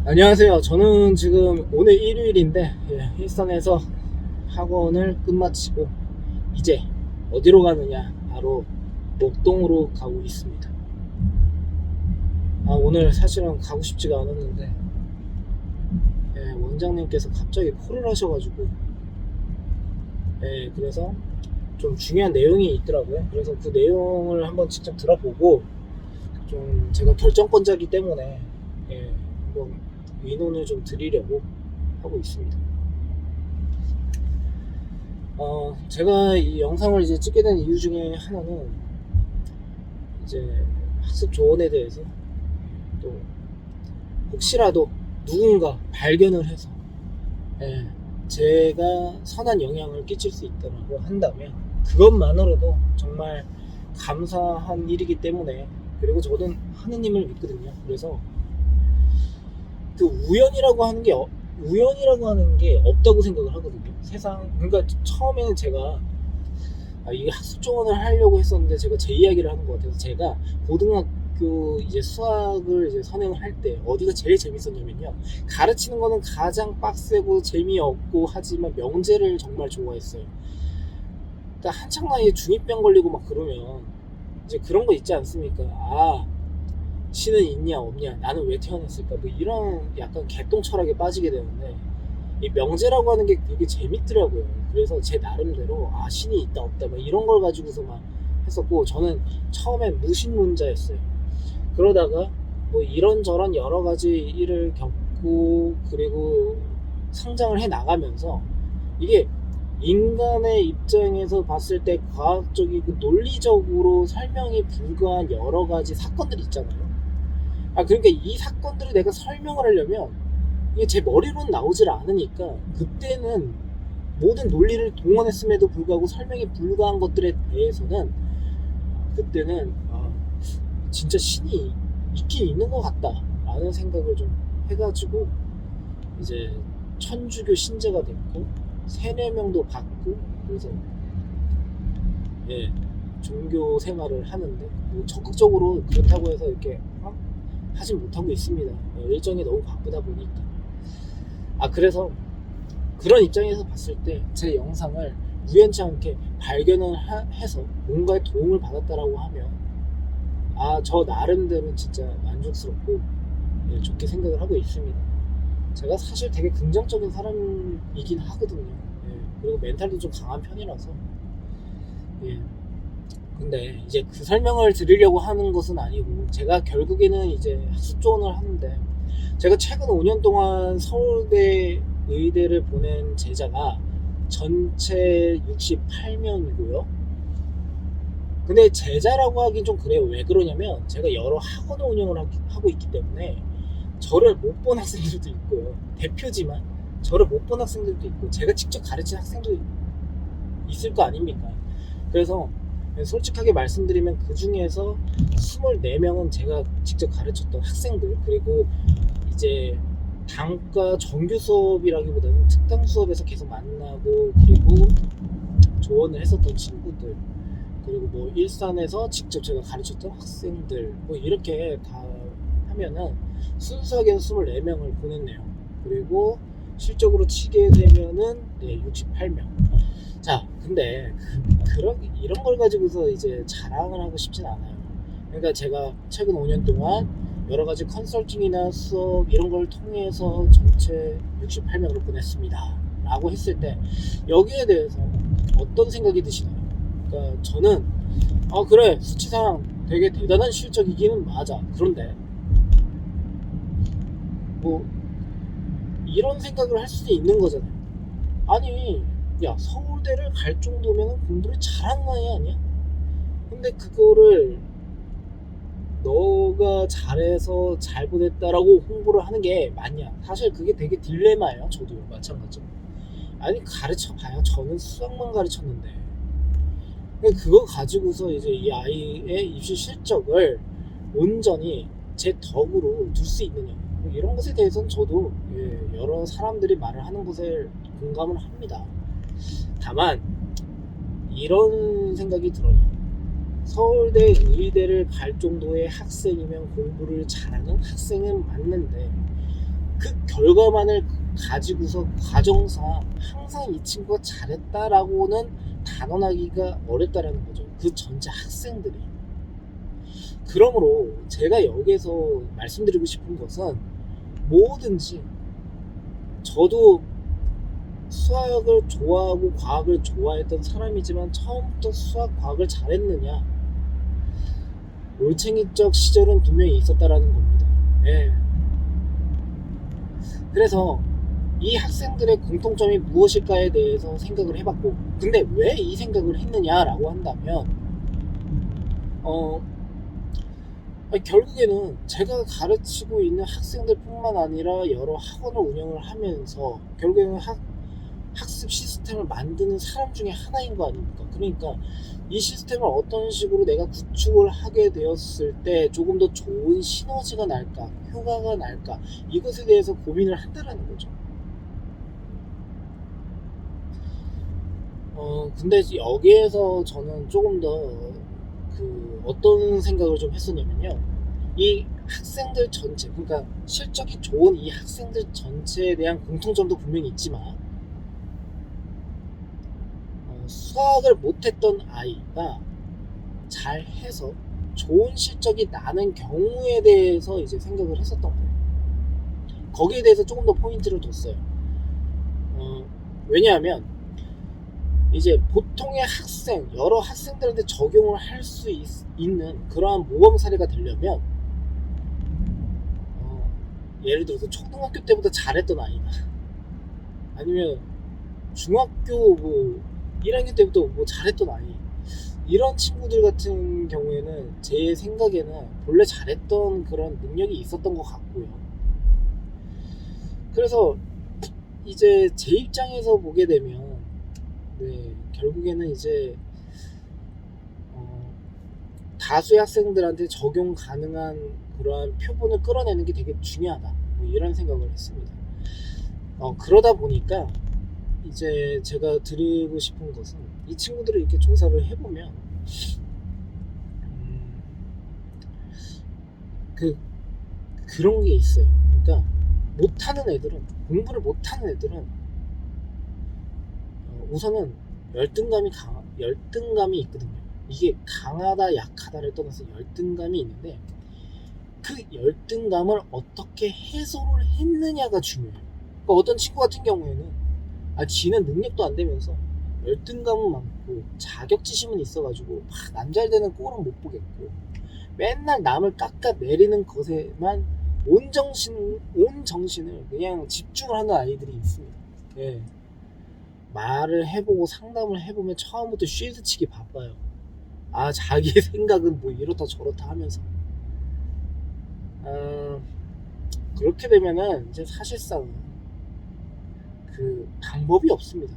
안녕하세요. 저는 지금 오늘 일요일인데 일산에서 학원을 끝마치고 이제 어디로 가느냐, 바로 목동으로 가고 있습니다. 오늘 사실은 가고 싶지가 않았는데 원장님께서 갑자기 콜을 하셔가지고 그래서 좀 중요한 내용이 있더라고요. 그래서 그 내용을 한번 직접 들어보고, 좀 제가 결정권자이기 때문에 한번 의논을 좀 드리려고 하고 있습니다. 제가 이 영상을 이제 찍게 된 이유 중에 하나는 이제 학습 조언에 대해서, 또 혹시라도 누군가 발견을 해서 제가 선한 영향을 끼칠 수 있다고 한다면 그것만으로도 정말 감사한 일이기 때문에, 그리고 저는 하느님을 믿거든요. 그래서 그 우연이라고 하는 게 없다고 생각을 하거든요. 그러니까 처음에는 제가 이게 학습 조언을 하려고 했었는데, 제가 제 이야기를 하는 것 같아서, 제가 고등학교 이제 수학을 이제 선행을 할 때 어디가 제일 재밌었냐면요, 가르치는 거는 가장 빡세고 재미없고 하지만 명제를 정말 좋아했어요. 그러니까 한창 나이에 중이병 걸리고 막 그러면 이제 그런 거 있지 않습니까? 신은 있냐 없냐, 나는 왜 태어났을까, 뭐 이런 약간 개똥 철학에 빠지게 되는데, 이 명제라고 하는 게 되게 재밌더라고요. 그래서 제 나름대로 신이 있다 없다 막 이런 걸 가지고서 막 했었고, 저는 처음엔 무신론자였어요. 그러다가 뭐 이런저런 여러 가지 일을 겪고, 그리고 성장을 해 나가면서, 이게 인간의 입장에서 봤을 때 과학적이고 논리적으로 설명이 불가한 여러 가지 사건들이 있잖아요. 그러니까 이 사건들을 내가 설명을 하려면 이게 제 머리로는 나오질 않으니까, 그때는 모든 논리를 동원했음에도 불구하고 설명이 불가한 것들에 대해서는, 그때는 진짜 신이 있긴 있는 것 같다 라는 생각을 좀 해가지고, 이제 천주교 신자가 됐고 세례명도 받고, 그래서 종교 생활을 하는데, 뭐 적극적으로 그렇다고 해서 이렇게 하진 못하고 있습니다. 일정이 너무 바쁘다 보니까. 그래서 그런 입장에서 봤을 때 제 영상을 우연치 않게 발견을 해서 뭔가의 도움을 받았다라고 하면, 저 나름대로 진짜 만족스럽고 좋게 생각을 하고 있습니다. 제가 사실 되게 긍정적인 사람이긴 하거든요. 그리고 멘탈도 좀 강한 편이라서. 근데 이제 그 설명을 드리려고 하는 것은 아니고, 제가 결국에는 이제 학습 조언을 하는데, 제가 최근 5년 동안 서울대 의대를 보낸 제자가 전체 68명이고요. 근데 제자라고 하긴 좀 그래요. 왜 그러냐면, 제가 여러 학원을 운영을 하고 있기 때문에 저를 못 본 학생들도 있고요. 대표지만 저를 못 본 학생들도 있고, 제가 직접 가르친 학생도 있을 거 아닙니까? 그래서 솔직하게 말씀드리면, 그 중에서 24명은 제가 직접 가르쳤던 학생들, 그리고 이제 단과 정규 수업이라기보다는 특강 수업에서 계속 만나고, 그리고 조언을 했었던 친구들, 그리고 뭐 일산에서 직접 제가 가르쳤던 학생들, 뭐 이렇게 다 하면은 순수하게 24명을 보냈네요. 그리고 실적으로 치게 되면은 68명. 자, 근데 이런 걸 가지고서 이제 자랑을 하고 싶진 않아요. 그러니까 제가 최근 5년 동안 여러 가지 컨설팅이나 수업 이런 걸 통해서 전체 68명으로 보냈습니다 라고 했을 때, 여기에 대해서 어떤 생각이 드시나요? 그러니까 저는 그래, 수치상 되게 대단한 실적이기는 맞아. 그런데 뭐 이런 생각을 할 수도 있는 거잖아요. 아니, 야, 서울대를 갈 정도면 공부를 잘하는 아이 아니야? 근데 그거를 너가 잘해서 잘 보냈다라고 홍보를 하는 게 맞냐? 사실 그게 되게 딜레마예요. 저도 마찬가지로. 아니, 가르쳐봐야 저는 수학만 가르쳤는데, 그거 가지고서 이제 이 아이의 입시 실적을 온전히 제 덕으로 둘 수 있느냐, 뭐 이런 것에 대해서는 저도 여러 사람들이 말을 하는 것에 공감을 합니다. 다만 이런 생각이 들어요. 서울대 의대를 갈 정도의 학생이면 공부를 잘하는 학생은 맞는데, 그 결과만을 가지고서 과정상 항상 이 친구가 잘했다라고는 단언하기가 어렵다라는 거죠. 그 전체 학생들이. 그러므로 제가 여기에서 말씀드리고 싶은 것은 뭐든지 저도 수학을 좋아하고 과학을 좋아했던 사람이지만 처음부터 수학, 과학을 잘했느냐? 올챙이적 시절은 분명히 있었다라는 겁니다. 예. 그래서 이 학생들의 공통점이 무엇일까에 대해서 생각을 해봤고, 근데 왜 이 생각을 했느냐라고 한다면 결국에는 제가 가르치고 있는 학생들뿐만 아니라 여러 학원을 운영을 하면서 결국에는 학습 시스템을 만드는 사람 중에 하나인 거 아닙니까? 그러니까 이 시스템을 어떤 식으로 내가 구축을 하게 되었을 때 조금 더 좋은 시너지가 날까, 효과가 날까, 이것에 대해서 고민을 한다라는 거죠. 근데 여기에서 저는 조금 더 어떤 생각을 좀 했었냐면요. 이 학생들 전체, 그러니까 실적이 좋은 이 학생들 전체에 대한 공통점도 분명히 있지만 수학을 못했던 아이가 잘해서 좋은 실적이 나는 경우에 대해서 이제 생각을 했었던 거예요. 거기에 대해서 조금 더 포인트를 뒀어요. 왜냐하면 이제 보통의 학생, 여러 학생들한테 적용을 할 수 있는 그러한 모범 사례가 되려면 예를 들어서 초등학교 때부터 잘했던 아이나 아니면 중학교 1학년 때부터 잘했던 아이, 이런 친구들 같은 경우에는 제 생각에는 본래 잘했던 그런 능력이 있었던 것 같고요. 그래서 이제 제 입장에서 보게 되면 결국에는 이제 다수의 학생들한테 적용 가능한 그러한 표본을 끌어내는 게 되게 중요하다, 이런 생각을 했습니다. 그러다 보니까 이제 제가 드리고 싶은 것은 이 친구들을 이렇게 조사를 해보면 그런 게 있어요. 그러니까 공부를 못하는 애들은 우선은 열등감이 있거든요. 이게 강하다 약하다를 떠나서 열등감이 있는데 그 열등감을 어떻게 해소를 했느냐가 중요해요. 그러니까 어떤 친구 같은 경우에는 지는 능력도 안 되면서 열등감은 많고 자격지심은 있어가지고 남잘되는 꼴은 못 보겠고 맨날 남을 깎아내리는 것에만 온 정신을 그냥 집중을 하는 아이들이 있습니다. 예. 말을 해보고 상담을 해보면 처음부터 쉴드 치기 바빠요. 자기 생각은 이렇다 저렇다 하면서 그렇게 되면은 이제 사실상 방법이 없습니다.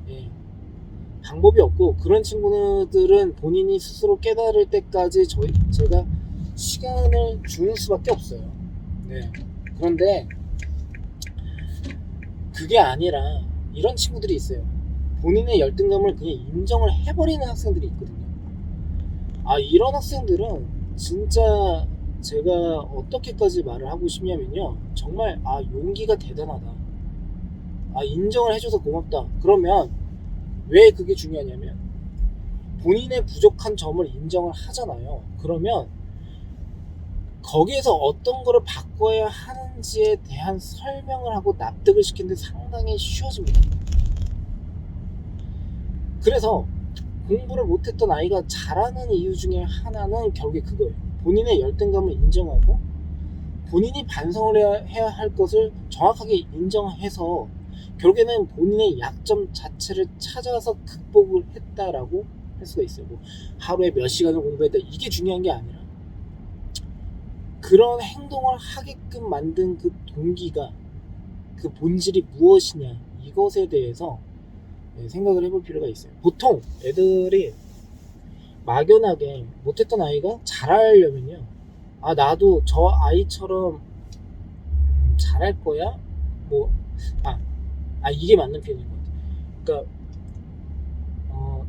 예. 방법이 없고 그런 친구들은 본인이 스스로 깨달을 때까지 제가 시간을 주는 수밖에 없어요. 네. 그런데 그게 아니라 이런 친구들이 있어요. 본인의 열등감을 그냥 인정을 해버리는 학생들이 있거든요. 이런 학생들은 진짜 제가 어떻게까지 말을 하고 싶냐면요, 정말 용기가 대단하다, 인정을 해줘서 고맙다. 그러면 왜 그게 중요하냐면 본인의 부족한 점을 인정을 하잖아요. 그러면 거기에서 어떤 거를 바꿔야 하는지에 대한 설명을 하고 납득을 시키는데 상당히 쉬워집니다. 그래서 공부를 못했던 아이가 잘하는 이유 중에 하나는 결국에 그거예요. 본인의 열등감을 인정하고 본인이 반성을 해야 할 것을 정확하게 인정해서 결국에는 본인의 약점 자체를 찾아서 극복을 했다라고 할 수가 있어요. 하루에 몇 시간을 공부했다, 이게 중요한 게 아니라 그런 행동을 하게끔 만든 그 동기가, 그 본질이 무엇이냐, 이것에 대해서 생각을 해볼 필요가 있어요. 보통 애들이 막연하게 못했던 아이가 잘하려면요, 나도 저 아이처럼 잘할 거야? 이게 맞는 표현인 것 같아요. 그러니까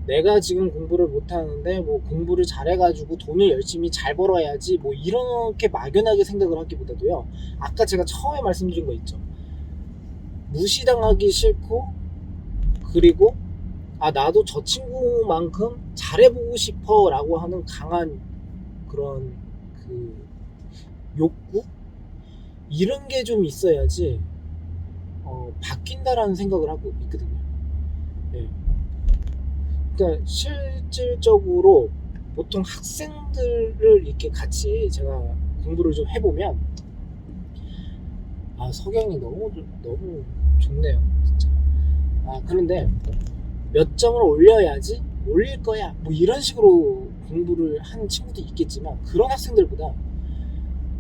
내가 지금 공부를 못하는데 뭐 공부를 잘해가지고 돈을 열심히 잘 벌어야지 뭐 이렇게 막연하게 생각을 하기보다도요, 아까 제가 처음에 말씀드린 거 있죠. 무시당하기 싫고, 그리고 나도 저 친구만큼 잘해보고 싶어 라고 하는 강한 그런 그 욕구, 이런 게 좀 있어야지 바뀐다라는 생각을 하고 있거든요. 예. 그러니까 실질적으로 보통 학생들을 이렇게 같이 제가 공부를 좀 해보면, 석영이 너무 좋네요, 진짜. 그런데 몇 점을 올려야지 올릴 거야 뭐 이런 식으로 공부를 하는 친구도 있겠지만, 그런 학생들보다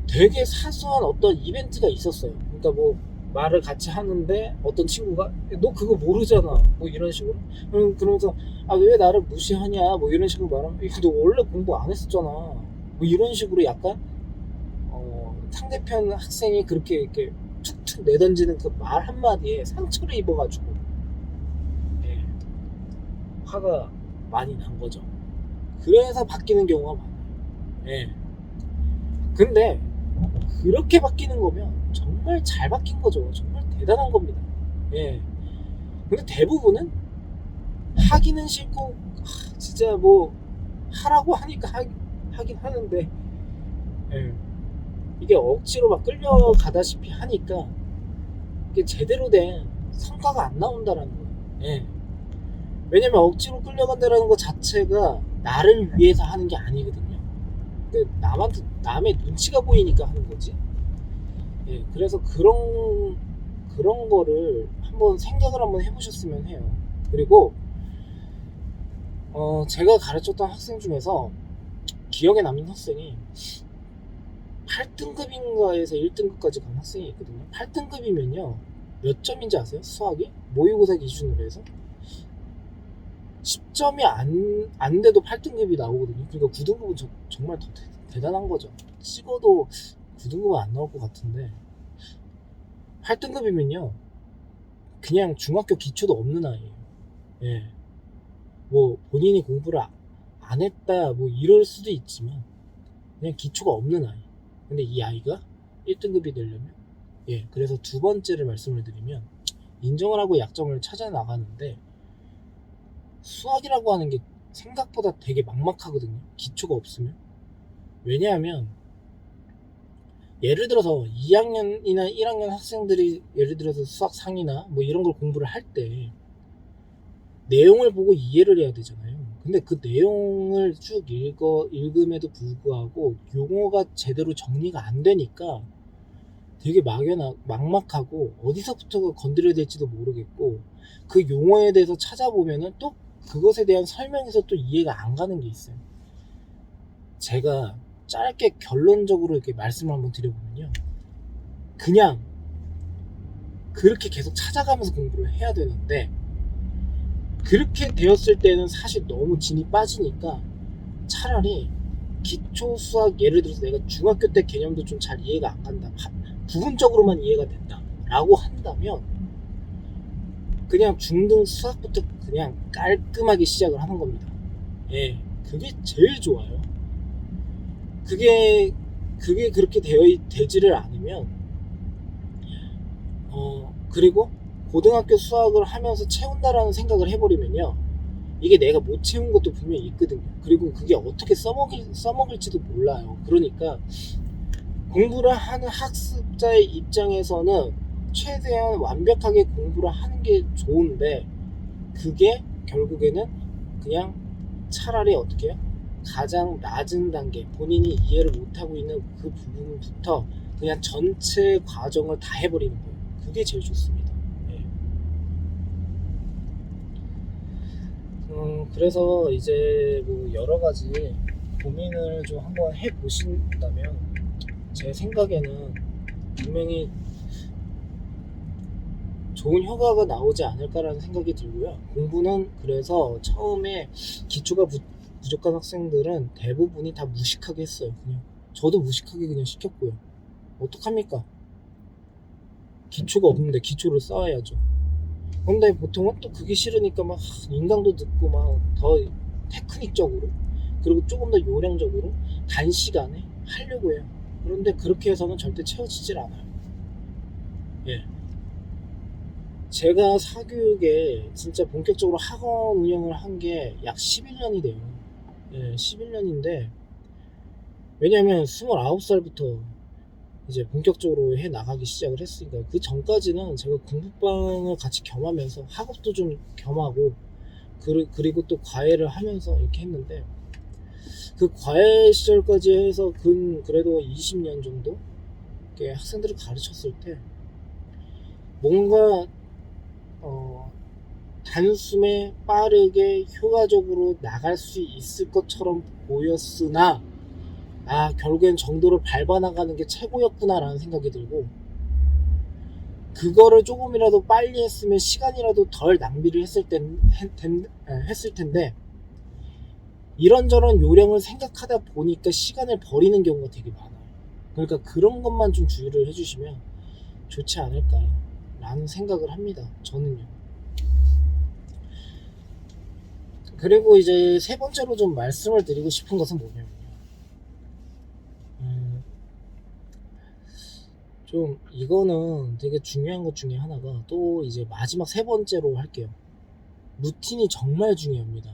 되게 사소한 어떤 이벤트가 있었어요. 그러니까 뭐 말을 같이 하는데 어떤 친구가 너 그거 모르잖아 뭐 이런 식으로, 그러면서 왜 나를 무시하냐 뭐 이런 식으로 말하면, 너 원래 공부 안 했었잖아 뭐 이런 식으로 약간 상대편 학생이 그렇게 이렇게 툭툭 내던지는 그 말 한마디에 상처를 입어가지고, 예, 화가 많이 난 거죠. 그래서 바뀌는 경우가 많아요. 예. 근데 그렇게 바뀌는 거면 정말 잘 바뀐 거죠. 정말 대단한 겁니다. 예. 근데 대부분은 하기는 싫고, 진짜 뭐 하라고 하니까 하긴 하는데, 예. 이게 억지로 막 끌려가다시피 하니까 이게 제대로 된 성과가 안 나온다라는 거예요. 예. 왜냐면 억지로 끌려간다라는 것 자체가 나를 위해서 하는 게 아니거든요. 남한테 남의 눈치가 보이니까 하는 거지. 예, 그래서 그런 거를 한번 생각을 한번 해보셨으면 해요. 그리고 제가 가르쳤던 학생 중에서 기억에 남는 학생이 8등급인가에서 1등급까지 간 학생이 있거든요. 8등급이면요 몇 점인지 아세요? 수학이 모의고사 기준으로 해서 10점이 안 돼도 8등급이 나오거든요. 그러니까 9등급은 정말 더 대단한 거죠. 찍어도 9등급은 안 나올 것 같은데, 8등급이면요 그냥 중학교 기초도 없는 아이예요. 예. 뭐 본인이 공부를 안 했다 뭐 이럴 수도 있지만 그냥 기초가 없는 아이. 근데 이 아이가 1등급이 되려면, 그래서 두 번째를 말씀을 드리면, 인정을 하고 약점을 찾아 나가는데 수학이라고 하는 게 생각보다 되게 막막하거든요. 기초가 없으면. 왜냐하면 예를 들어서 2학년이나 1학년 학생들이 예를 들어서 수학 상이나 뭐 이런 걸 공부를 할 때 내용을 보고 이해를 해야 되잖아요. 근데 그 내용을 쭉 읽음에도 불구하고 용어가 제대로 정리가 안 되니까 되게 막막하고 어디서부터 건드려야 될지도 모르겠고, 그 용어에 대해서 찾아보면은 또 그것에 대한 설명에서 또 이해가 안 가는 게 있어요. 제가 짧게 결론적으로 이렇게 말씀을 한번 드려보면요, 그냥 그렇게 계속 찾아가면서 공부를 해야 되는데, 그렇게 되었을 때는 사실 너무 진이 빠지니까 차라리 기초 수학, 예를 들어서 내가 중학교 때 개념도 좀 잘 이해가 안 간다, 부분적으로만 이해가 된다 라고 한다면 그냥 중등 수학부터 그냥 깔끔하게 시작을 하는 겁니다. 예, 그게 제일 좋아요. 그게 그렇게 되지를 않으면, 그리고 고등학교 수학을 하면서 채운다라는 생각을 해버리면요, 이게 내가 못 채운 것도 분명히 있거든요. 그리고 그게 어떻게 써먹을지도 몰라요. 그러니까 공부를 하는 학습자의 입장에서는 최대한 완벽하게 공부를 하는 게 좋은데, 그게 결국에는 그냥 차라리 어떻게 해요? 가장 낮은 단계, 본인이 이해를 못하고 있는 그 부분부터 그냥 전체 과정을 다 해버리는 거예요. 그게 제일 좋습니다. 그래서 이제 뭐 여러 가지 고민을 좀 한번 해보신다면 제 생각에는 분명히 좋은 효과가 나오지 않을까라는 생각이 들고요. 공부는 그래서 처음에 기초가 부족한 학생들은 대부분이 다 무식하게 했어요. 그냥 저도 무식하게 그냥 시켰고요. 어떡합니까? 기초가 없는데 기초를 쌓아야죠. 근데 보통은 또 그게 싫으니까 막 인강도 듣고 막 더 테크닉적으로 그리고 조금 더 요령적으로 단시간에 하려고 해요. 그런데 그렇게 해서는 절대 채워지질 않아요. 예. 제가 사교육에 진짜 본격적으로 학원 운영을 한 게 약 11년이 돼요. 예, 11년인데 왜냐면 29살부터 이제 본격적으로 해 나가기 시작을 했으니까 그 전까지는 제가 공부방을 같이 겸하면서 학업도 좀 겸하고 그리고 또 과외를 하면서 이렇게 했는데 그 과외 시절까지 해서 그래도 20년 정도 이렇게 학생들을 가르쳤을 때 뭔가 단숨에 빠르게 효과적으로 나갈 수 있을 것처럼 보였으나 결국엔 정도를 밟아 나가는 게 최고였구나라는 생각이 들고 그거를 조금이라도 빨리 했으면 시간이라도 덜 낭비를 했을 텐데 이런저런 요령을 생각하다 보니까 시간을 버리는 경우가 되게 많아요. 그러니까 그런 것만 좀 주의를 해주시면 좋지 않을까 라는 생각을 합니다. 저는요. 그리고 이제 세 번째로 좀 말씀을 드리고 싶은 것은 뭐냐면요. 좀 이거는 되게 중요한 것 중에 하나가 또 이제 마지막 세 번째로 할게요. 루틴이 정말 중요합니다.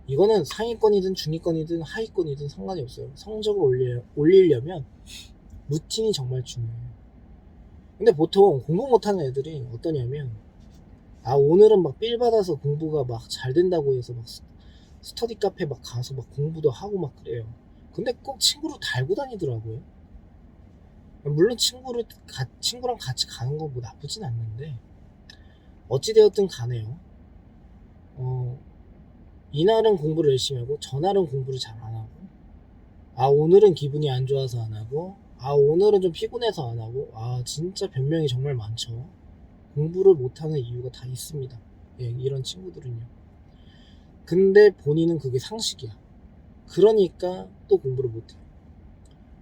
이거는 상위권이든 중위권이든 하위권이든 상관이 없어요. 성적을 올리려면 루틴이 정말 중요해요. 근데 보통 공부 못하는 애들이 어떠냐면 오늘은 막 삘 받아서 공부가 막 잘 된다고 해서 막 스터디 카페 막 가서 막 공부도 하고 막 그래요. 근데 꼭 친구를 달고 다니더라고요. 물론 친구랑 같이 가는 거 뭐 나쁘진 않는데 어찌되었든 간에요. 이날은 공부를 열심히 하고 저날은 공부를 잘 안 하고 오늘은 기분이 안 좋아서 안 하고 오늘은 좀 피곤해서 안 하고 진짜 변명이 정말 많죠. 공부를 못하는 이유가 다 있습니다. 예, 이런 친구들은요. 근데 본인은 그게 상식이야. 그러니까 또 공부를 못해요.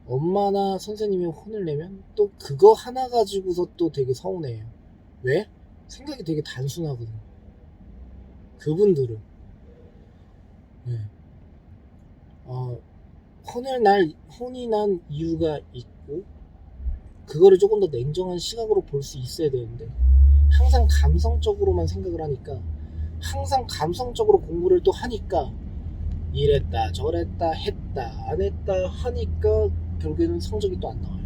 엄마나 선생님이 혼을 내면 또 그거 하나 가지고서 또 되게 서운해요. 왜? 생각이 되게 단순하거든. 그분들은 네. 혼이 난 이유가 있고 그거를 조금 더 냉정한 시각으로 볼 수 있어야 되는데 항상 감성적으로만 생각을 하니까 항상 감성적으로 공부를 또 하니까 이랬다 저랬다 했다 안 했다 하니까 결국에는 성적이 또 안 나와요.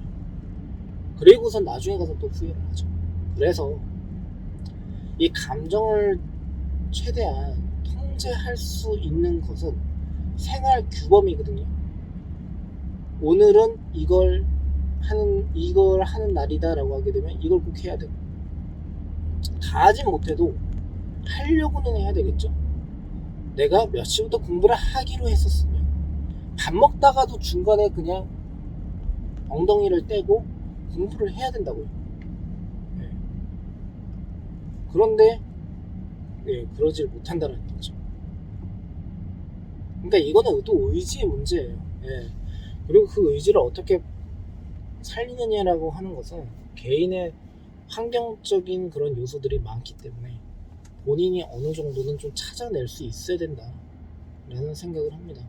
그리고선 나중에 가서 또 후회를 하죠. 그래서 이 감정을 최대한 통제할 수 있는 것은 생활 규범이거든요. 오늘은 이걸 하는 날이다라고 하게 되면 이걸 꼭 해야 되고 다 하진 못해도 하려고는 해야 되겠죠. 내가 몇 시부터 공부를 하기로 했었으면 밥 먹다가도 중간에 그냥 엉덩이를 떼고 공부를 해야 된다고요. 네. 그런데 그러질 못한다는 거죠. 그러니까 이거는 또 의지의 문제예요. 예. 그리고 그 의지를 어떻게 살리느냐라고 하는 것은 개인의 환경적인 그런 요소들이 많기 때문에 본인이 어느 정도는 좀 찾아낼 수 있어야 된다라는 생각을 합니다.